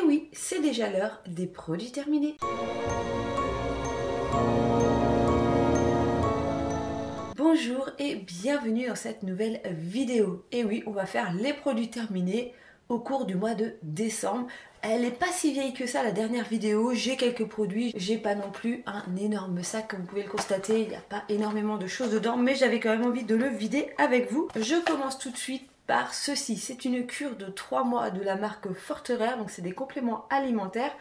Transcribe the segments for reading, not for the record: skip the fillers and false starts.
oui, c'est déjà l'heure des produits terminés. Bonjour et bienvenue dans cette nouvelle vidéo. Et oui, on va faire les produits terminés au cours du mois de décembre. Elle n'est pas si vieille que ça, la dernière vidéo. J'ai quelques produits, j'ai pas non plus un énorme sac comme vous pouvez le constater. Il n'y a pas énormément de choses dedans, mais j'avais quand même envie de le vider avec vous. Je commence tout de suite par ceci. C'est une cure de 3 mois de la marque Forterer, donc c'est des compléments alimentaires.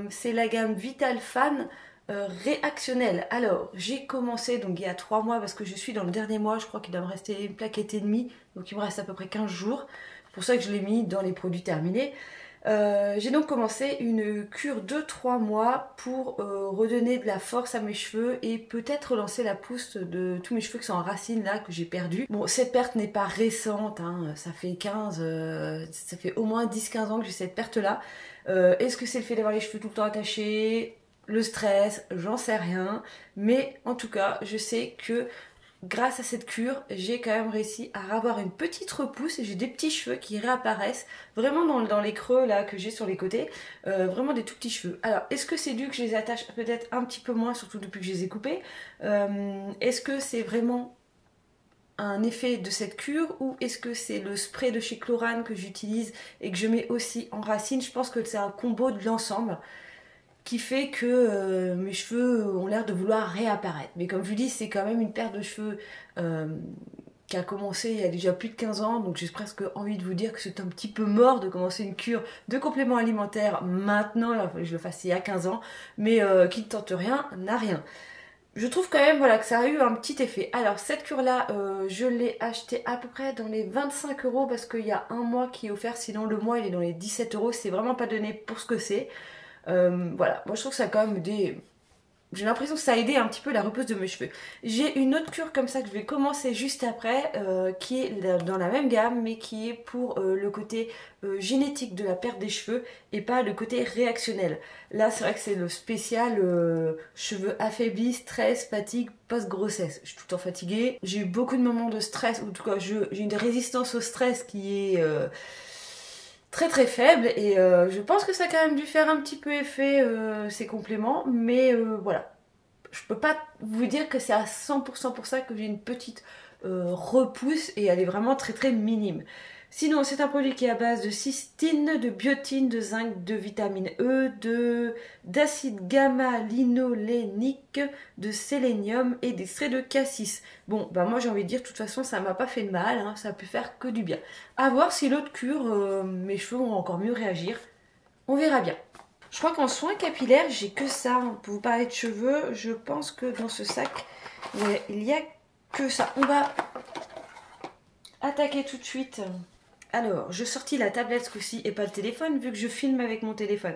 C'est la gamme Vital Fan. Réactionnel. Alors, j'ai commencé donc il y a 3 mois parce que je suis dans le dernier mois, je crois qu'il doit me rester une plaquette et demie, donc il me reste à peu près 15 jours. C'est pour ça que je l'ai mis dans les produits terminés. J'ai donc commencé une cure de 3 mois pour redonner de la force à mes cheveux et peut-être relancer la pousse de tous mes cheveux qui sont en racines là que j'ai perdu. Bon, cette perte n'est pas récente, hein, ça fait ça fait au moins 10-15 ans que j'ai cette perte là. Est-ce que c'est le fait d'avoir les cheveux tout le temps attachés? Le stress, j'en sais rien, mais en tout cas, je sais que grâce à cette cure, j'ai quand même réussi à avoir une petite repousse et j'ai des petits cheveux qui réapparaissent vraiment dans les creux là que j'ai sur les côtés, vraiment des tout petits cheveux. Alors, est-ce que c'est dû que je les attache peut-être un petit peu moins, surtout depuis que je les ai coupés? Est-ce que c'est vraiment un effet de cette cure ou est-ce que c'est le spray de chez Chlorane que j'utilise et que je mets aussi en racine? Je pense que c'est un combo de l'ensemble qui fait que mes cheveux ont l'air de vouloir réapparaître. Mais comme je vous dis, c'est quand même une perte de cheveux qui a commencé il y a déjà plus de 15 ans, donc j'ai presque envie de vous dire que c'est un petit peu mort de commencer une cure de compléments alimentaires maintenant, là, je le fasse il y a 15 ans, mais qui ne tente rien, n'a rien. Je trouve quand même voilà, que ça a eu un petit effet. Alors cette cure là, je l'ai achetée à peu près dans les 25 € parce qu'il y a un mois qui est offert, sinon le mois il est dans les 17 €, c'est vraiment pas donné pour ce que c'est. Voilà, moi je trouve que ça a quand même aidé. J'ai l'impression que ça a aidé un petit peu la repousse de mes cheveux. J'ai une autre cure comme ça que je vais commencer juste après, qui est dans la même gamme, mais qui est pour le côté génétique de la perte des cheveux et pas le côté réactionnel. Là, c'est vrai que c'est le spécial cheveux affaiblis, stress, fatigue, post-grossesse. Je suis tout le temps fatiguée. J'ai eu beaucoup de moments de stress, ou en tout cas, j'ai une résistance au stress qui est très très faible et je pense que ça a quand même dû faire un petit peu effet ces compléments, mais voilà, je peux pas vous dire que c'est à 100% pour ça que j'ai une petite repousse et elle est vraiment très très minime. Sinon, c'est un produit qui est à base de cystine, de biotine, de zinc, de vitamine E, d'acide gamma-linolénique, de sélénium et d'extrait de cassis. Bon, bah moi j'ai envie de dire, de toute façon, ça m'a pas fait de mal, hein, ça a pu faire que du bien. À voir si l'autre cure, mes cheveux vont encore mieux réagir. On verra bien. Je crois qu'en soins capillaires, j'ai que ça. Pour vous parler de cheveux, je pense que dans ce sac, ouais, il y a que ça. On va attaquer tout de suite. Alors, je sortis la tablette ce coup-ci et pas le téléphone, vu que je filme avec mon téléphone.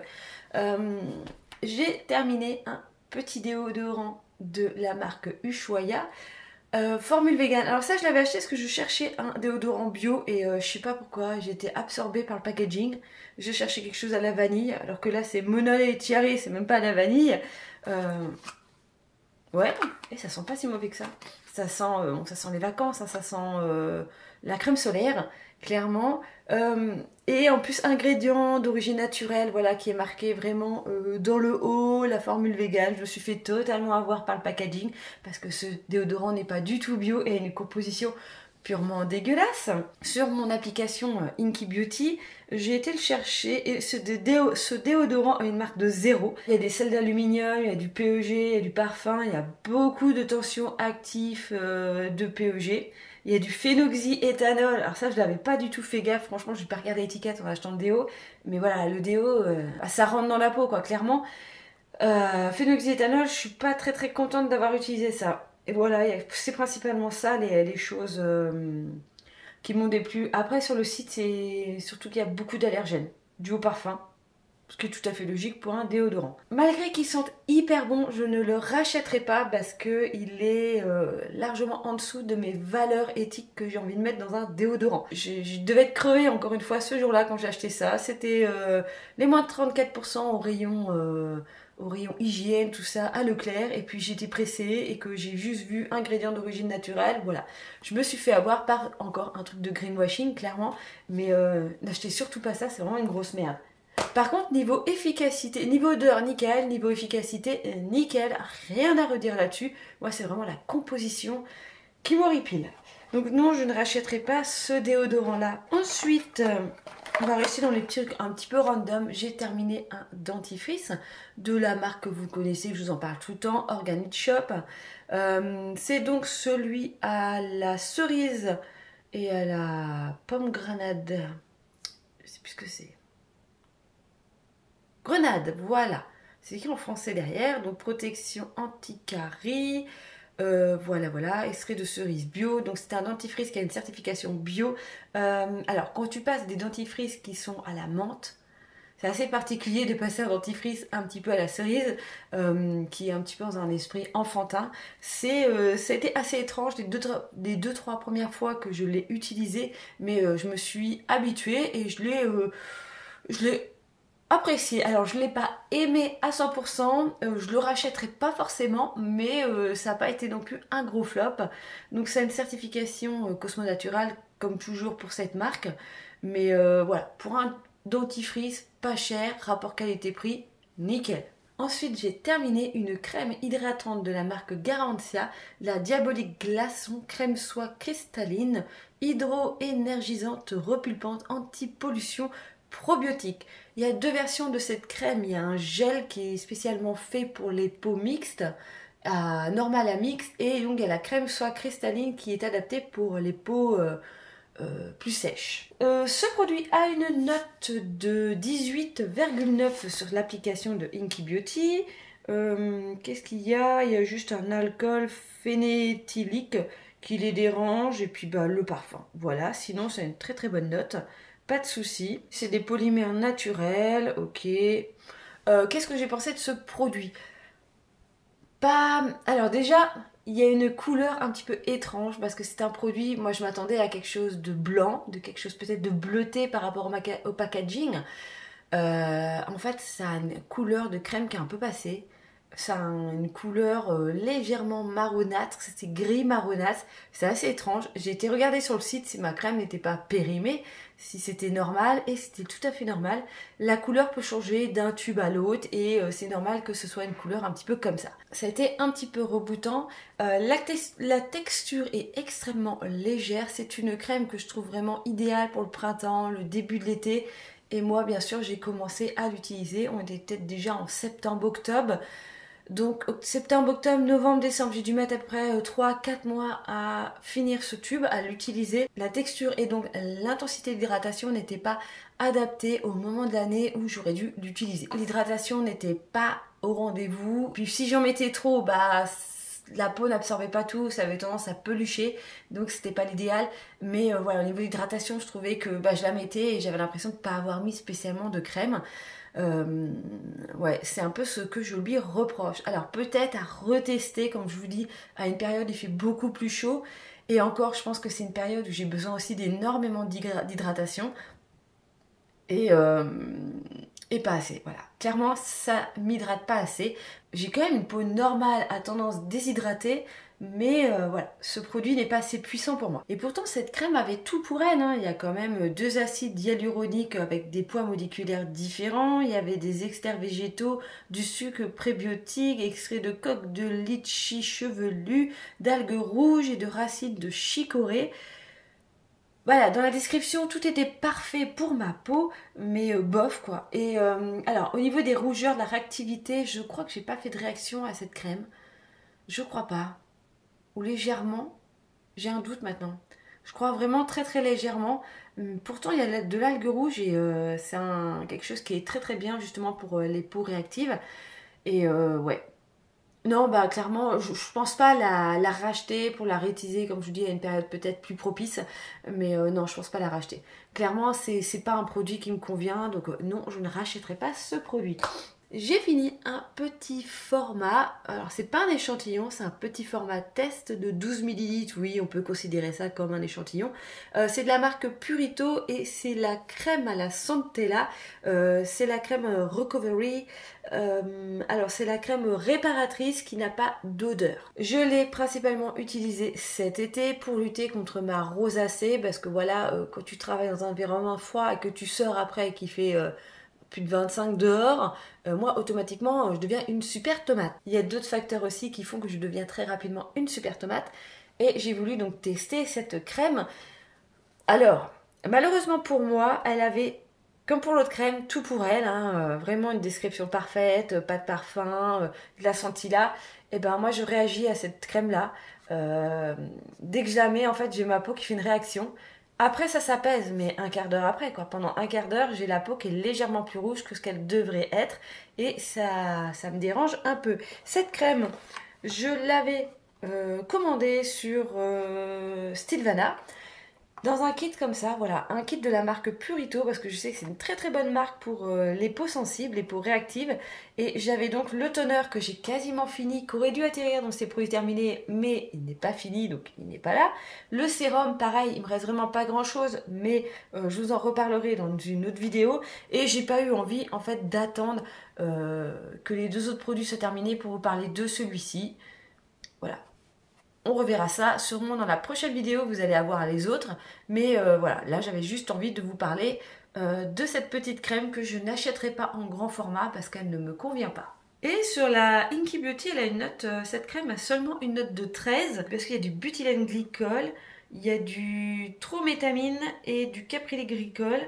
J'ai terminé un petit déodorant de la marque Ushuaïa. Formule vegan. Alors ça, je l'avais acheté parce que je cherchais un déodorant bio et je sais pas pourquoi, j'ai été absorbée par le packaging. Je cherchais quelque chose à la vanille, alors que là, c'est Monolé et Thierry, c'est même pas à la vanille. Ouais, et ça sent pas si mauvais que ça. Ça sent, bon, ça sent les vacances, hein, ça sent la crème solaire, clairement. Et en plus, ingrédient d'origine naturelle, voilà, qui est marqué vraiment dans le haut, la formule vegan. Je me suis fait totalement avoir par le packaging, parce que ce déodorant n'est pas du tout bio et a une composition purement dégueulasse. Sur mon application Inky Beauty, j'ai été le chercher et ce déodorant a une marque de 0. Il y a des sels d'aluminium, il y a du PEG, il y a du parfum, il y a beaucoup de tensions actifs de PEG. Il y a du phénoxyéthanol. Alors ça, je l'avais pas du tout fait gaffe. Franchement, je n'ai pas regardé l'étiquette en achetant le déo. Mais voilà, le déo, ça rentre dans la peau, quoi, clairement. Phénoxyéthanol, je suis pas très très contente d'avoir utilisé ça. Et voilà, c'est principalement ça les choses qui m'ont déplu. Après, sur le site, c'est surtout qu'il y a beaucoup d'allergènes dus au parfum. Ce qui est tout à fait logique pour un déodorant. Malgré qu'il sente hyper bon, je ne le rachèterai pas parce qu'il est largement en dessous de mes valeurs éthiques que j'ai envie de mettre dans un déodorant. Je devais être crevée encore une fois ce jour-là quand j'ai acheté ça. C'était les moins de 34% au rayon hygiène, tout ça, à Leclerc. Et puis j'étais pressée et que j'ai juste vu ingrédients d'origine naturelle. Voilà. Je me suis fait avoir par encore un truc de greenwashing, clairement. Mais n'achetez surtout pas ça, c'est vraiment une grosse merde. Par contre, niveau efficacité, niveau odeur, nickel, niveau efficacité, nickel, rien à redire là-dessus. Moi, c'est vraiment la composition qui m'horripile. Donc non, je ne rachèterai pas ce déodorant-là. Ensuite, on va rester dans les trucs un petit peu random. J'ai terminé un dentifrice de la marque que vous connaissez, je vous en parle tout le temps, Organic Shop. C'est donc celui à la cerise et à la pomme grenade. Je sais plus ce que c'est. Grenade, voilà. C'est écrit en français derrière. Donc protection anti-carie. Voilà, extrait de cerise bio. Donc c'est un dentifrice qui a une certification bio. Alors quand tu passes des dentifrices qui sont à la menthe, c'est assez particulier de passer un dentifrice un petit peu à la cerise, qui est un petit peu dans un esprit enfantin. Ça a été assez étrange les deux, trois premières fois que je l'ai utilisé, mais je me suis habituée et je l'ai apprécié. Alors je ne l'ai pas aimé à 100%, je le rachèterai pas forcément, mais ça n'a pas été non plus un gros flop. Donc c'est une certification Cosmo Natural, comme toujours pour cette marque. Mais voilà, pour un dentifrice pas cher, rapport qualité-prix, nickel. Ensuite, j'ai terminé une crème hydratante de la marque Garantia, la Diabolique Glaçon, crème soie cristalline, hydro-énergisante, repulpante, anti-pollution, probiotique. Il y a deux versions de cette crème. Il y a un gel qui est spécialement fait pour les peaux mixtes, normal à mixte, et donc il y a la crème soie cristalline qui est adaptée pour les peaux plus sèches. Ce produit a une note de 18,9 sur l'application de Inky Beauty. Qu'est-ce qu'il y a? Il y a juste un alcool phénéthylique qui les dérange et puis le parfum. Voilà, sinon c'est une très très bonne note. Pas de souci. C'est des polymères naturels, ok. Qu'est-ce que j'ai pensé de ce produit? Alors déjà, il y a une couleur un petit peu étrange parce que c'est un produit, moi je m'attendais à quelque chose de blanc, de quelque chose peut-être de bleuté par rapport au packaging. En fait, ça a une couleur de crème qui est un peu passée. Ça a une couleur légèrement marronâtre, c'est gris marronâtre, c'est assez étrange. J'ai été regarder sur le site si ma crème n'était pas périmée, si c'était normal, et c'était tout à fait normal. La couleur peut changer d'un tube à l'autre et c'est normal que ce soit une couleur un petit peu comme ça. Ça a été un petit peu rebootant. La texture est extrêmement légère, c'est une crème que je trouve vraiment idéale pour le printemps, le début de l'été. Et moi, bien sûr, j'ai commencé à l'utiliser. On était peut-être déjà en septembre-octobre. Donc septembre, octobre, novembre, décembre, j'ai dû mettre après 3-4 mois à finir ce tube, à l'utiliser. La texture et donc l'intensité d'hydratation n'étaient pas adaptées au moment de l'année où j'aurais dû l'utiliser. L'hydratation n'était pas au rendez-vous. Puis si j'en mettais trop, la peau n'absorbait pas tout, ça avait tendance à pelucher, donc c'était pas l'idéal. Mais voilà, au niveau d'hydratation, je trouvais que je la mettais et j'avais l'impression de ne pas avoir mis spécialement de crème. Ouais, c'est un peu ce que je lui reproche. Alors peut-être à retester, comme je vous dis, à une période où il fait beaucoup plus chaud. Et encore, je pense que c'est une période où j'ai besoin aussi d'énormément d'hydratation. Et pas assez, voilà. Clairement, ça m'hydrate pas assez. J'ai quand même une peau normale à tendance déshydratée, mais voilà, ce produit n'est pas assez puissant pour moi. Et pourtant, cette crème avait tout pour elle, hein. Il y a quand même 2 acides hyaluroniques avec des poids moléculaires différents. Il y avait des extraits végétaux, du sucre prébiotique, extrait de coque de litchi chevelu, d'algues rouges et de racines de chicorée. Voilà, dans la description, tout était parfait pour ma peau, mais bof quoi. Et alors, au niveau des rougeurs, de la réactivité, je crois que j'ai pas fait de réaction à cette crème. Je crois pas. Ou légèrement. J'ai un doute maintenant. Je crois vraiment très très légèrement. Pourtant, il y a de l'algue rouge et c'est quelque chose qui est très très bien justement pour les peaux réactives. Et ouais, non, clairement, je pense pas la racheter pour la réutiliser, comme je vous dis, à une période peut-être plus propice. Mais non, je pense pas la racheter. Clairement, c'est pas un produit qui me convient, donc non, je ne rachèterai pas ce produit. J'ai fini un petit format, alors c'est pas un échantillon, c'est un petit format test de 12 ml, oui on peut considérer ça comme un échantillon. C'est de la marque Purito et c'est la crème à la Centella, c'est la crème Recovery, alors c'est la crème réparatrice qui n'a pas d'odeur. Je l'ai principalement utilisée cet été pour lutter contre ma rosacée parce que voilà, quand tu travailles dans un environnement froid et que tu sors après et qu'il fait plus de 25 dehors, moi automatiquement je deviens une super tomate. Il y a d'autres facteurs aussi qui font que je deviens très rapidement une super tomate. Et j'ai voulu donc tester cette crème. Alors, malheureusement pour moi, elle avait, comme pour l'autre crème, tout pour elle. Hein, vraiment une description parfaite, pas de parfum, de la scintilla. Et ben moi je réagis à cette crème-là. Dès que je la mets, en fait, j'ai ma peau qui fait une réaction. Après, ça s'apaise, mais un quart d'heure après, quoi. Pendant un quart d'heure, j'ai la peau qui est légèrement plus rouge que ce qu'elle devrait être. Et ça me dérange un peu. Cette crème, je l'avais commandée sur Stilvana. Dans un kit comme ça, voilà, un kit de la marque Purito, parce que je sais que c'est une très très bonne marque pour les peaux sensibles, les peaux réactives. Et j'avais donc le toner que j'ai quasiment fini, qui aurait dû atterrir dans ces produits terminés, mais il n'est pas fini, donc il n'est pas là. Le sérum, pareil, il me reste vraiment pas grand chose, mais je vous en reparlerai dans une autre vidéo. Et j'ai pas eu envie, en fait, d'attendre que les deux autres produits soient terminés pour vous parler de celui-ci. Voilà. On reverra ça sûrement dans la prochaine vidéo, vous allez avoir les autres. Mais voilà, là j'avais juste envie de vous parler de cette petite crème que je n'achèterai pas en grand format parce qu'elle ne me convient pas. Et sur la Inky Beauty, elle a une note, cette crème a seulement une note de 13 parce qu'il y a du butylène glycol, il y a du trométamine et du caprylyl-glycol.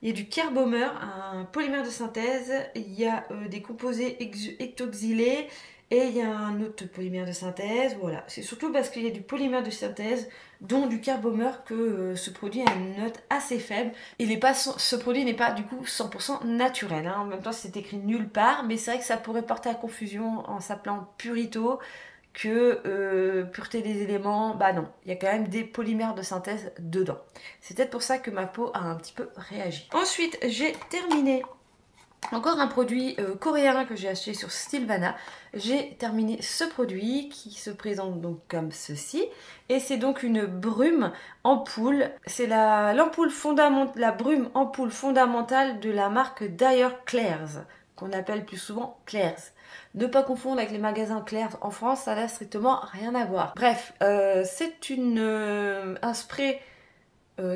Il y a du carbomeur, un polymère de synthèse, il y a des composés ectoxylés, et il y a un autre polymère de synthèse, voilà. C'est surtout parce qu'il y a du polymère de synthèse, dont du carbomeur, que ce produit a une note assez faible. Ce produit n'est pas du coup 100% naturel. Hein. En même temps, c'est écrit nulle part, mais c'est vrai que ça pourrait porter à confusion en s'appelant Purito, que pureté des éléments, bah non, il y a quand même des polymères de synthèse dedans. C'est peut-être pour ça que ma peau a un petit peu réagi. Ensuite, j'ai terminé encore un produit coréen que j'ai acheté sur Stilvana. J'ai terminé ce produit qui se présente donc comme ceci. Et c'est donc une brume ampoule. C'est la brume ampoule fondamentale de la marque Dyer Clairs, qu'on appelle plus souvent Clairs. Ne pas confondre avec les magasins Clairs en France, ça n'a strictement rien à voir. Bref, c'est un spray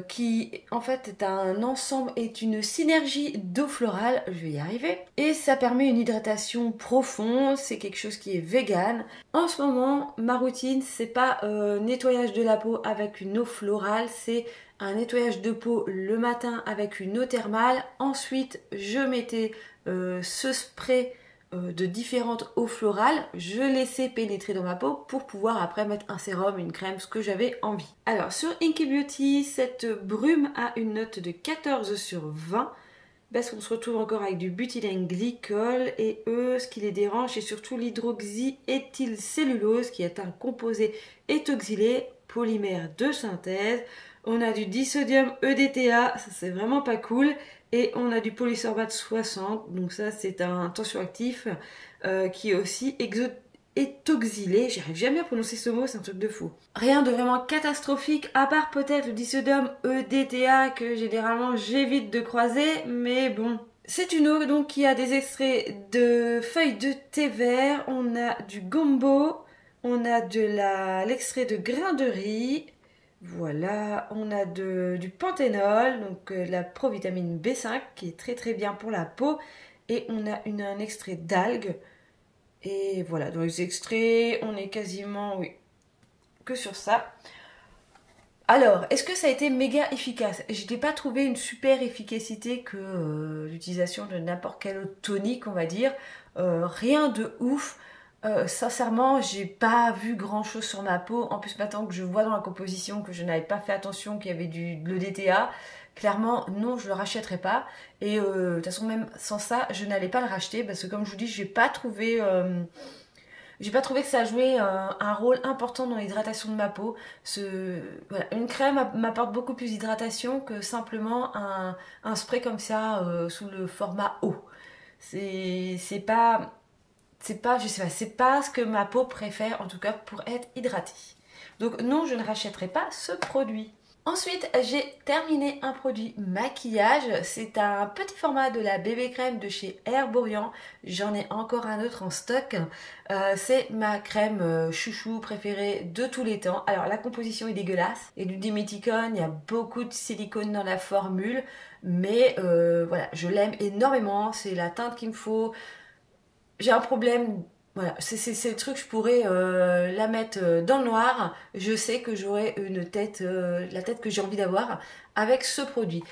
qui en fait est un ensemble, est une synergie d'eau florale, je vais y arriver, et ça permet une hydratation profonde, c'est quelque chose qui est vegan. En ce moment, ma routine, c'est pas nettoyage de la peau avec une eau florale, c'est un nettoyage de peau le matin avec une eau thermale, ensuite je mettais ce spray de différentes eaux florales, je laissais pénétrer dans ma peau pour pouvoir après mettre un sérum, une crème, ce que j'avais envie. Alors sur Inky Beauty, cette brume a une note de 14 sur 20 parce qu'on se retrouve encore avec du butylène glycol et eux, ce qui les dérange, c'est surtout l'hydroxyéthylcellulose qui est un composé éthoxylé, polymère de synthèse. On a du disodium EDTA, ça c'est vraiment pas cool. Et on a du polysorbate 60, donc ça c'est un tensioactif qui est aussi éthoxylé. J'arrive jamais à prononcer ce mot, c'est un truc de fou. Rien de vraiment catastrophique, à part peut-être le disodium EDTA que généralement j'évite de croiser, mais bon. C'est une eau donc qui a des extraits de feuilles de thé vert, on a du gombo, on a l'extrait de grains de riz. Voilà, on a du panthénol, donc la provitamine B5 qui est très très bien pour la peau. Et on a un extrait d'algues. Et voilà, dans les extraits, on est quasiment, oui, que sur ça. Alors, est-ce que ça a été méga efficace? Je n'ai pas trouvé une super efficacité que l'utilisation de n'importe quel autre tonique, on va dire. Rien de ouf. Sincèrement, j'ai pas vu grand chose sur ma peau. En plus, maintenant que je vois dans la composition que je n'avais pas fait attention qu'il y avait de l'EDTA, clairement, non, je le rachèterai pas. Et de toute façon, même sans ça, je n'allais pas le racheter parce que, comme je vous dis, j'ai pas trouvé que ça jouait un rôle important dans l'hydratation de ma peau. Voilà, une crème m'apporte beaucoup plus d'hydratation que simplement un spray comme ça sous le format eau. C'est pas, je sais pas, c'est pas ce que ma peau préfère en tout cas pour être hydratée. Donc non, je ne rachèterai pas ce produit. Ensuite, j'ai terminé un produit maquillage. C'est un petit format de la bébé crème de chez Herborian. J'en ai encore un autre en stock. C'est ma crème chouchou préférée de tous les temps. Alors la composition est dégueulasse. Il y a du diméthicone, il y a beaucoup de silicone dans la formule. Mais voilà, je l'aime énormément. C'est la teinte qu'il me faut. J'ai un problème. Voilà, c'est le truc, je pourrais la mettre dans le noir. Je sais que j'aurai une tête, la tête que j'ai envie d'avoir avec ce produit.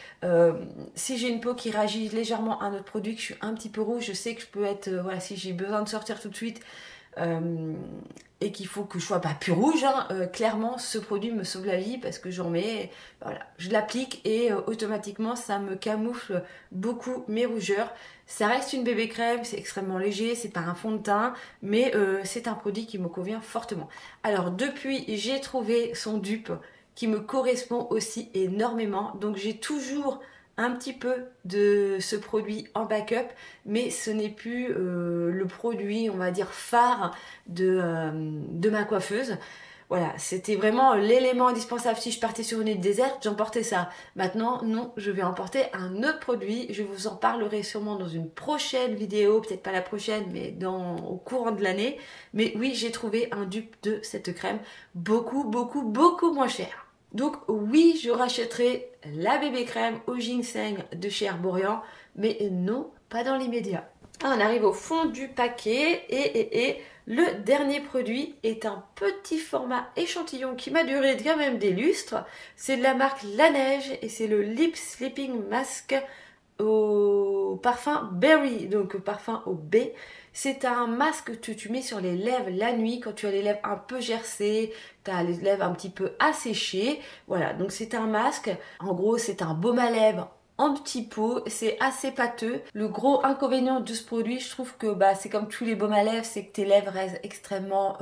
Si j'ai une peau qui réagit légèrement à un autre produit, que je suis un petit peu rouge, je sais que je peux être, voilà, si j'ai besoin de sortir tout de suite et qu'il faut que je sois pas plus rouge, hein, clairement ce produit me sauve la vie parce que j'en mets, voilà, je l'applique et automatiquement ça me camoufle beaucoup mes rougeurs. Ça reste une bébé crème, c'est extrêmement léger, c'est pas un fond de teint, mais c'est un produit qui me convient fortement. Alors depuis, j'ai trouvé son dupe qui me correspond aussi énormément, donc j'ai toujours un petit peu de ce produit en backup, mais ce n'est plus le produit, on va dire, phare de ma coiffeuse. Voilà, c'était vraiment l'élément indispensable. Si je partais sur une île déserte, j'emportais ça. Maintenant, non, je vais emporter un autre produit. Je vous en parlerai sûrement dans une prochaine vidéo, peut-être pas la prochaine, mais au courant de l'année. Mais oui, j'ai trouvé un dupe de cette crème beaucoup, beaucoup, beaucoup moins cher. Donc oui, je rachèterai la bébé crème au ginseng de chez Herborian, mais non, pas dans l'immédiat. On arrive au fond du paquet et le dernier produit est un petit format échantillon qui m'a duré quand même des lustres. C'est de la marque La Neige et c'est le Lip Sleeping Mask au parfum Berry, donc au parfum au B. C'est un masque que tu mets sur les lèvres la nuit quand tu as les lèvres un peu gercées, tu as les lèvres un petit peu asséchées. Voilà, donc c'est un masque. En gros, c'est un baume à lèvres en petit pot, c'est assez pâteux. Le gros inconvénient de ce produit, je trouve que c'est comme tous les baumes à lèvres, c'est que tes lèvres restent extrêmement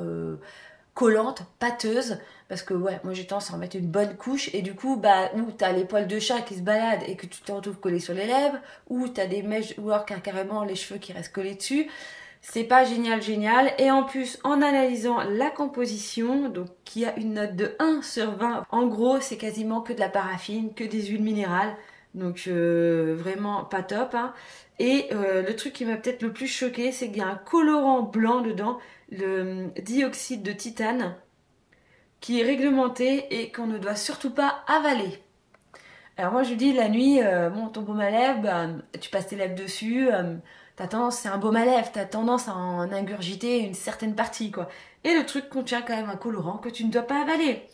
collantes, pâteuses, parce que ouais, moi j'ai tendance à en mettre une bonne couche, et du coup, ou t'as les poils de chat qui se baladent et que tu te retrouves collé sur les lèvres, ou t'as des mèches, ou alors carrément les cheveux qui restent collés dessus. C'est pas génial, génial. Et en plus, en analysant la composition, donc qui a une note de 1 sur 20, en gros, c'est quasiment que de la paraffine, que des huiles minérales. Donc vraiment pas top, hein. Et le truc qui m'a peut-être le plus choqué, c'est qu'il y a un colorant blanc dedans, le dioxyde de titane, qui est réglementé et qu'on ne doit surtout pas avaler. Alors moi je dis la nuit, bon, ton baume à lèvres, tu passes tes lèvres dessus, c'est un baume à lèvres, t'as tendance à en ingurgiter une certaine partie, quoi. Et le truc contient quand même un colorant que tu ne dois pas avaler.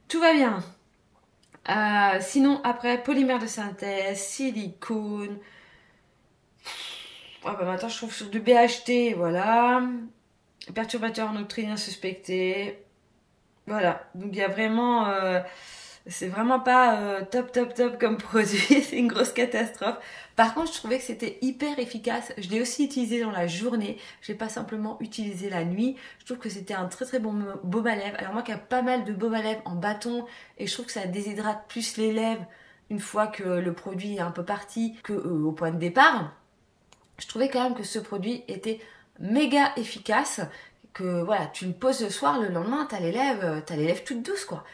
Tout va bien. Sinon, après, polymère de synthèse, silicone. Maintenant, je trouve sur du BHT, voilà. Perturbateur endocrinien suspecté. Voilà. Donc, il y a vraiment... c'est vraiment pas top comme produit. C'est une grosse catastrophe. Par contre, je trouvais que c'était hyper efficace. Je l'ai aussi utilisé dans la journée. Je l'ai pas simplement utilisé la nuit. Je trouve que c'était un très bon baume à lèvres. Alors moi qui ai pas mal de baume à lèvres en bâton, et je trouve que ça déshydrate plus les lèvres une fois que le produit est un peu parti que au point de départ. Je trouvais quand même que ce produit était méga efficace. Que voilà, tu le poses le soir, le lendemain, t'as les lèvres toutes douces, quoi.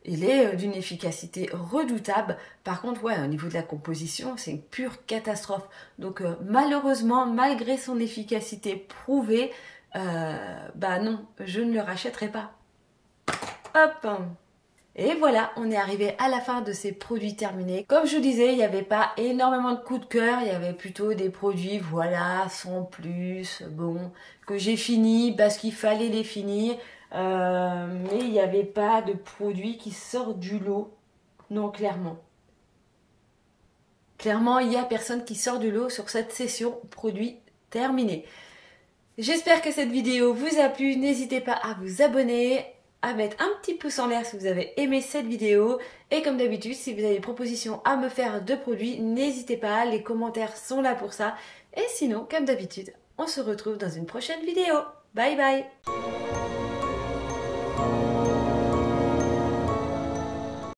Il est d'une efficacité redoutable. Par contre, ouais, au niveau de la composition, c'est une pure catastrophe. Donc malheureusement, malgré son efficacité prouvée, non, je ne le rachèterai pas. Hop! Et voilà, on est arrivé à la fin de ces produits terminés. Comme je vous disais, il n'y avait pas énormément de coups de cœur, il y avait plutôt des produits, voilà, sans plus, bon, que j'ai fini parce qu'il fallait les finir. Mais il n'y avait pas de produit qui sort du lot. Non, clairement. Clairement, il n'y a personne qui sort du lot sur cette session produit terminée. J'espère que cette vidéo vous a plu. N'hésitez pas à vous abonner, à mettre un petit pouce en l'air si vous avez aimé cette vidéo. Et comme d'habitude, si vous avez des propositions à me faire de produits, n'hésitez pas, les commentaires sont là pour ça. Et sinon, comme d'habitude, on se retrouve dans une prochaine vidéo. Bye bye!